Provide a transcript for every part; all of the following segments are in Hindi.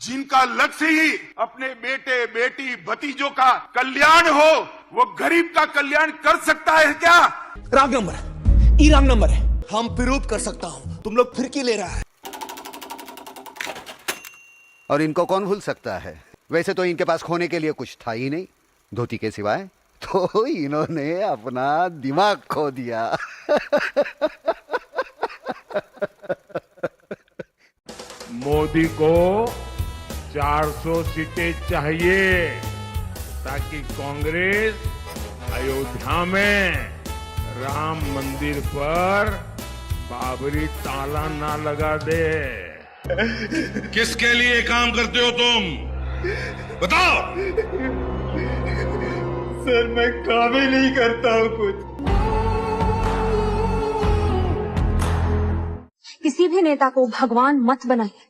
जिनका लक्ष्य ही अपने बेटे बेटी भतीजों का कल्याण हो, वो गरीब का कल्याण कर सकता है क्या? रॉन्ग नंबर है, ये रॉन्ग नंबर है। हम प्रूव कर सकता हूं, तुम लोग फिरकी ले रहा है। और इनको कौन भूल सकता है? वैसे तो इनके पास खोने के लिए कुछ था ही नहीं धोती के सिवाय, तो इन्होंने अपना दिमाग खो दिया। मोदी को 400 सीटें चाहिए ताकि कांग्रेस अयोध्या में राम मंदिर पर बाबरी ताला ना लगा दे। किसके लिए काम करते हो तुम? बताओ। सर मैं काम ही नहीं करता हूँ कुछ। किसी भी नेता को भगवान मत बनाइए,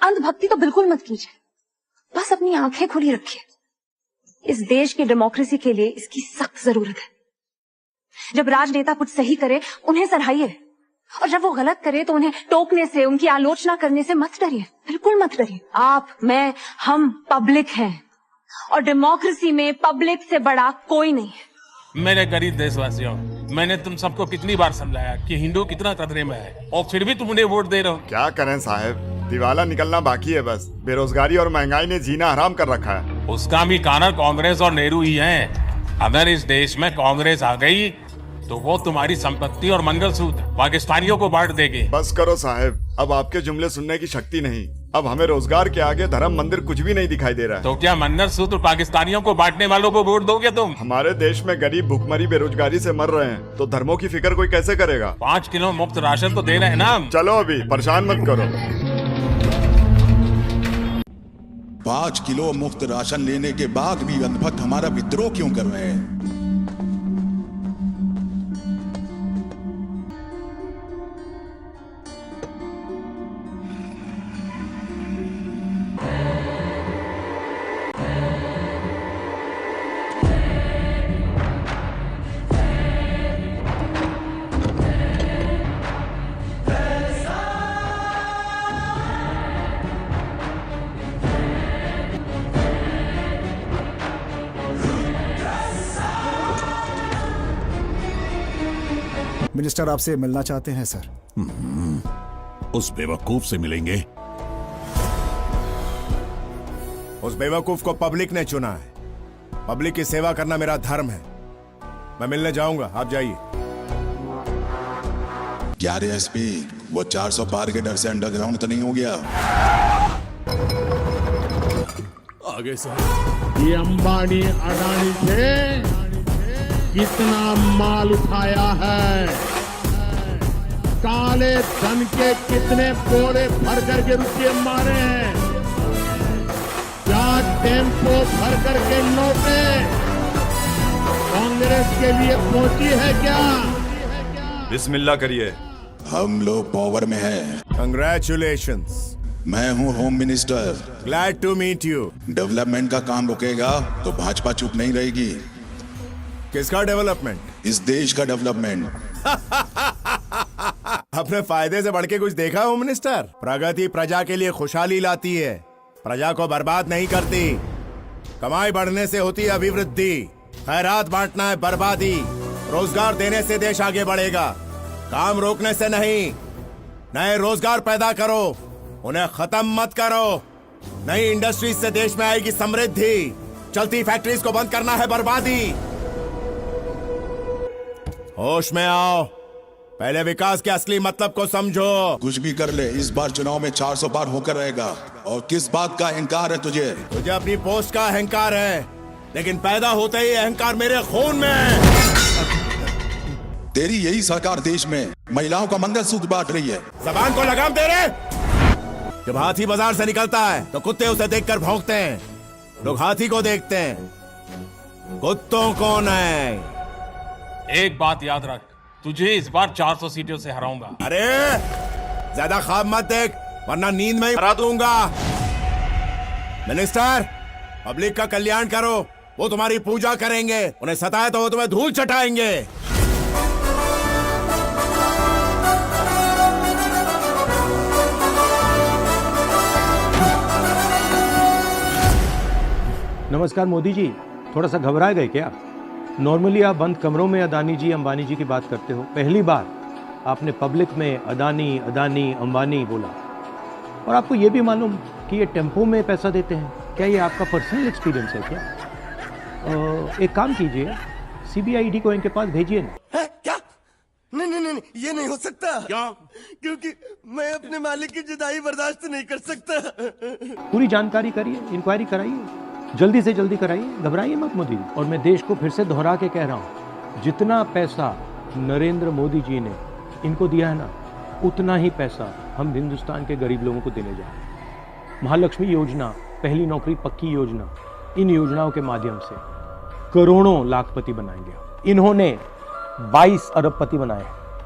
अंधभक्ति तो बिल्कुल मत कीजिए, बस अपनी आंखें खुली रखिए। इस देश की डेमोक्रेसी के लिए इसकी सख्त जरूरत है। जब राजनेता कुछ सही करे उन्हें सराहिए, और जब वो गलत करे तो उन्हें टोकने से, उनकी आलोचना करने से मत डरिए, बिल्कुल मत डरिए। आप, मैं, हम पब्लिक हैं, और डेमोक्रेसी में पब्लिक से बड़ा कोई नहीं है। मेरे गरीब देशवासियों, मैंने तुम सबको कितनी बार समझाया कि हिंदू कितना खतरे में है, और फिर भी तुम उन्हें वोट दे रहे हो। क्या करें साहब, दिवाला निकलना बाकी है बस। बेरोजगारी और महंगाई ने जीना हराम कर रखा है। उसका भी कारण कांग्रेस और नेहरू ही है। अगर इस देश में कांग्रेस आ गई तो वो तुम्हारी संपत्ति और मंगलसूत्र पाकिस्तानियों को बांट देगी। बस करो साहब, अब आपके जुमले सुनने की शक्ति नहीं। अब हमें रोजगार के आगे धर्म मंदिर कुछ भी नहीं दिखाई दे रहा है। तो क्या मंगलसूत्र पाकिस्तानियों को बांटने वालों को वोट दोगे तुम? हमारे देश में गरीब भूखमरी बेरोजगारी से मर रहे हैं, तो धर्मों की फिक्र कोई कैसे करेगा? 5 किलो मुफ्त राशन तो दे रहे हैं ना। चलो अभी परेशान मत करो। 5 किलो मुफ्त राशन लेने के बाद भी अंधभक्त हमारा विद्रोह क्यों कर रहे हैं? मिनिस्टर आपसे मिलना चाहते हैं सर। उस बेवकूफ से मिलेंगे? उस बेवकूफ को पब्लिक ने चुना है। पब्लिक की सेवा करना मेरा धर्म है। मैं मिलने जाऊंगा, आप जाइए। क्या रे एसपी, वो 400 पार के डर से अंडरग्राउंड तो नहीं हो गया? आगे सर। ये अंबानी अडानी से कितना माल उठाया है, काले धन के कितने बोरे भर करके रुपये मारे हैं, क्या टेम्पो भर करके नोटें कांग्रेस के लिए पहुंची है क्या? बिस्मिल्लाह करिए। हम लोग पावर में हैं। कंग्रेचुलेशंस। मैं हूँ home minister. Glad to meet you. Development का काम रुकेगा तो भाजपा चुप नहीं रहेगी। किसका डेवलपमेंट? इस देश का डेवलपमेंट। अपने फायदे से बढ़ के कुछ देखा होम मिनिस्टर? प्रगति प्रजा के लिए खुशहाली लाती है, प्रजा को बर्बाद नहीं करती। कमाई बढ़ने से होती है अभिवृद्धि, खैरात बांटना है बर्बादी, रोजगार देने से देश आगे बढ़ेगा, काम रोकने से नहीं। नए रोजगार पैदा करो, उन्हें खत्म मत करो। नई इंडस्ट्रीज से देश में आएगी समृद्धि, चलती फैक्ट्रीज को बंद करना है बर्बादी। होश में आओ, पहले विकास के असली मतलब को समझो। कुछ भी कर ले, इस बार चुनाव में 400 पार होकर रहेगा। और किस बात का अहंकार है तुझे? तुझे अपनी पोस्ट का अहंकार है, लेकिन पैदा होते ही अहंकार मेरे खून में है। तेरी यही सरकार देश में महिलाओं का मंगलसूत्र बांट रही है। जबान को लगाम दे रहे? जब हाथी बाजार से निकलता है तो कुत्ते उसे देखकर भौंकते हैं, लोग हाथी को देखते हैं, कुत्तों को नहीं। एक बात याद रख, तुझे इस बार 400 सीटों से हराऊंगा। अरे ज्यादा ख्वाब मत देख, वरना नींद में ही हरा दूंगा। मिनिस्टर, पब्लिक का कल्याण करो, वो तुम्हारी पूजा करेंगे। उन्हें सताए तो वो तुम्हें धूल चटाएंगे। नमस्कार मोदी जी, थोड़ा सा घबरा गए क्या? नॉर्मली आप बंद कमरों में अदानी जी अंबानी जी की बात करते हो, पहली बार आपने पब्लिक में अदानी अदानी अंबानी बोला। और आपको ये भी मालूम कि ये टेम्पो में पैसा देते हैं, क्या ये आपका पर्सनल एक्सपीरियंस है क्या? एक काम कीजिए, सीबीआईडी को इनके पास भेजिए ना। है? क्या? नहीं नहीं नहीं, ये नहीं हो सकता। क्यों? क्योंकि मैं अपने मालिक की जुदाई बर्दाश्त नहीं कर सकता। पूरी जानकारी करिए, इंक्वायरी कराइए, जल्दी से जल्दी कराइए, घबराइए मत मोदी जी। और मैं देश को फिर से दोहरा के कह रहा हूँ, जितना पैसा नरेंद्र मोदी जी ने इनको दिया है ना, उतना ही पैसा हम हिंदुस्तान के गरीब लोगों को देने जा रहे हैं। महालक्ष्मी योजना, पहली नौकरी पक्की योजना, इन योजनाओं के माध्यम से करोड़ों लाखपति बनाएंगे। इन्होंने 22 अरबपति बनाए,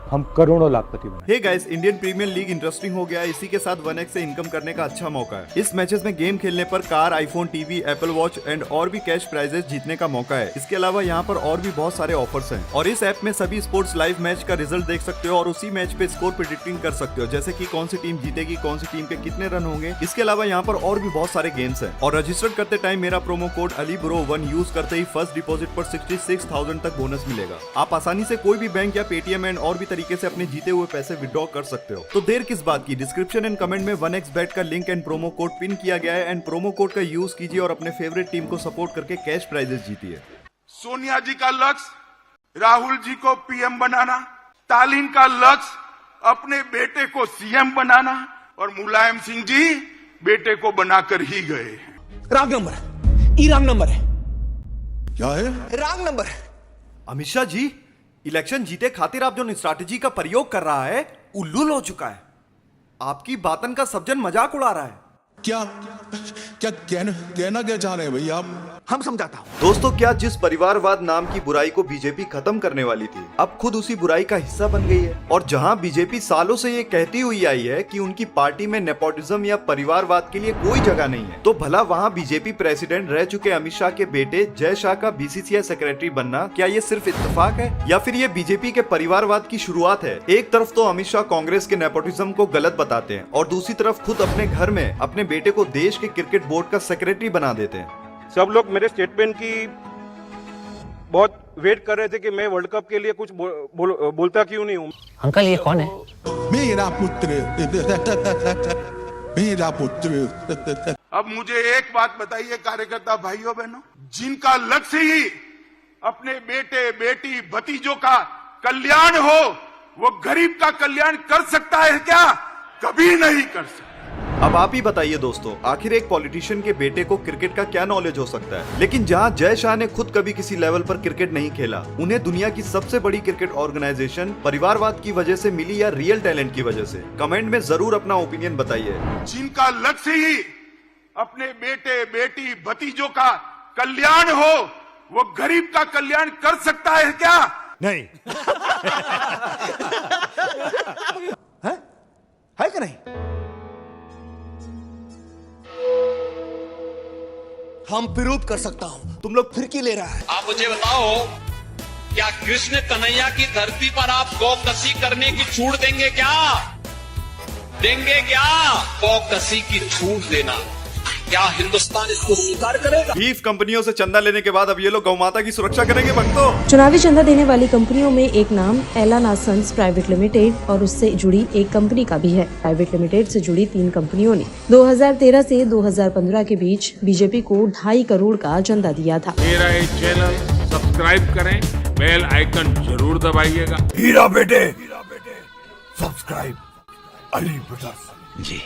हम करोड़ों लाखपति बनाए। Hey guys, Indian Premier League interesting हो गया है। इसी के साथ 1x से इनकम करने का अच्छा मौका है। इस मैचेस में गेम खेलने पर car, iPhone, TV, Apple watch and और भी कैश प्राइजेस जीतने का मौका है। इसके अलावा यहाँ पर और भी बहुत सारे ऑफर्स हैं। और इस ऐप में सभी स्पोर्ट्स लाइव मैच का रिजल्ट देख सकते हो और उसी मैच पे स्कोर प्रेडिक्टिंग कर सकते हो, जैसे कि कौन सी टीम जीतेगी, कौन सी टीम के कितने रन होंगे। इसके अलावा यहाँ पर और भी बहुत सारे गेम्स हैं। और रजिस्टर करते टाइम मेरा प्रोमो कोड AliBro1 यूज करते ही फर्स्ट डिपॉजिट पर 66,000 तक बोनस मिलेगा। आप आसानी से कोई भी बैंक या पेटीएम एंड और भी तरीके से अपने जीते हुए पैसे विड्रॉ कर सकते हो। तो देर किस बात की, डिस्क्रिप्शन एंड कमेंट में 1x bet का link and promo code pin किया गया है एंड प्रोमो कोड का यूज कीजिए और अपने फेवरेट टीम को सपोर्ट करके कैश प्राइजेस जीतिए। सोनिया जी का लक्ष्य राहुल जी को पीएम बनाना, स्टालिन का लक्ष्य अपने बेटे को सीएम बनाना, और मुलायम सिंह जी बेटे को बनाकर ही गए। रॉन्ग नंबर है, ये रॉन्ग नंबर है। क्या है? रॉन्ग नंबर है। अमित शाह जी, इलेक्शन जीते खातिर आप जो स्ट्रैटेजी का प्रयोग कर रहा है, उल्लू हो चुका है। आपकी बातन का सब जन मजाक उड़ा रहा है। क्या क्या कहना क्या चाह रहे हैं भैया आप? हम समझाता हूँ। दोस्तों, क्या जिस परिवारवाद नाम की बुराई को बीजेपी खत्म करने वाली थी, अब खुद उसी बुराई का हिस्सा बन गई है। और जहां बीजेपी सालों से ये कहती हुई आई है कि उनकी पार्टी में नेपोटिज्म या परिवारवाद के लिए कोई जगह नहीं है, तो भला वहां बीजेपी प्रेसिडेंट रह चुके अमित शाह के बेटे जय शाह का बीसीसीआई सेक्रेटरी बनना, क्या ये सिर्फ इत्तेफाक है या फिर ये बीजेपी के परिवारवाद की शुरुआत है? एक तरफ तो अमित शाह कांग्रेस के नेपोटिज्म को गलत बताते हैं और दूसरी तरफ खुद अपने घर में अपने बेटे को देश के क्रिकेट बोर्ड का सेक्रेटरी बना देते हैं। सब लोग मेरे स्टेटमेंट की बहुत वेट कर रहे थे कि मैं वर्ल्ड कप के लिए कुछ बोलता क्यों नहीं हूँ। अंकल, ये कौन है? मेरा पुत्र, मेरा पुत्र। अब मुझे एक बात बताइए कार्यकर्ता भाइयों बहनों, जिनका लक्ष्य ही अपने बेटे बेटी भतीजों का कल्याण हो, वो गरीब का कल्याण कर सकता है क्या? कभी नहीं कर सकता। अब आप ही बताइए दोस्तों, आखिर एक पॉलिटिशियन के बेटे को क्रिकेट का क्या नॉलेज हो सकता है? लेकिन जहां जय शाह ने खुद कभी किसी लेवल पर क्रिकेट नहीं खेला, उन्हें दुनिया की सबसे बड़ी क्रिकेट ऑर्गेनाइजेशन परिवारवाद की वजह से मिली या रियल टैलेंट की वजह से? कमेंट में जरूर अपना ओपिनियन बताइए। जिनका लक्ष्य ही अपने बेटे बेटी भतीजों का कल्याण हो, वो गरीब का कल्याण कर सकता है क्या? नहीं। है कि नहीं? हम प्रूव कर सकता हूं। तुम लोग फिरकी ले रहा है। आप मुझे बताओ, क्या कृष्ण कन्हैया की धरती पर आप गौकसी करने की छूट देंगे क्या? देंगे क्या? गौकसी की छूट देना, क्या हिंदुस्तान इसको स्वीकार करेगा? बीफ कंपनियों से चंदा लेने के बाद अब ये लोग गौ माता की सुरक्षा करेंगे भक्तों। चुनावी चंदा देने वाली कंपनियों में एक नाम एलाना सन्स प्राइवेट लिमिटेड और उससे जुड़ी एक कंपनी का भी है। प्राइवेट लिमिटेड से जुड़ी 3 कंपनियों ने 2013 से 2015 के बीच बीजेपी को 2.5 करोड़ का चंदा दिया था। मेरा ये चैनल सब्सक्राइब करें, बेल आइकन जरूर दबाइएगा। हीरा बेटे सब्सक्राइब अली ब्रदर्स जी।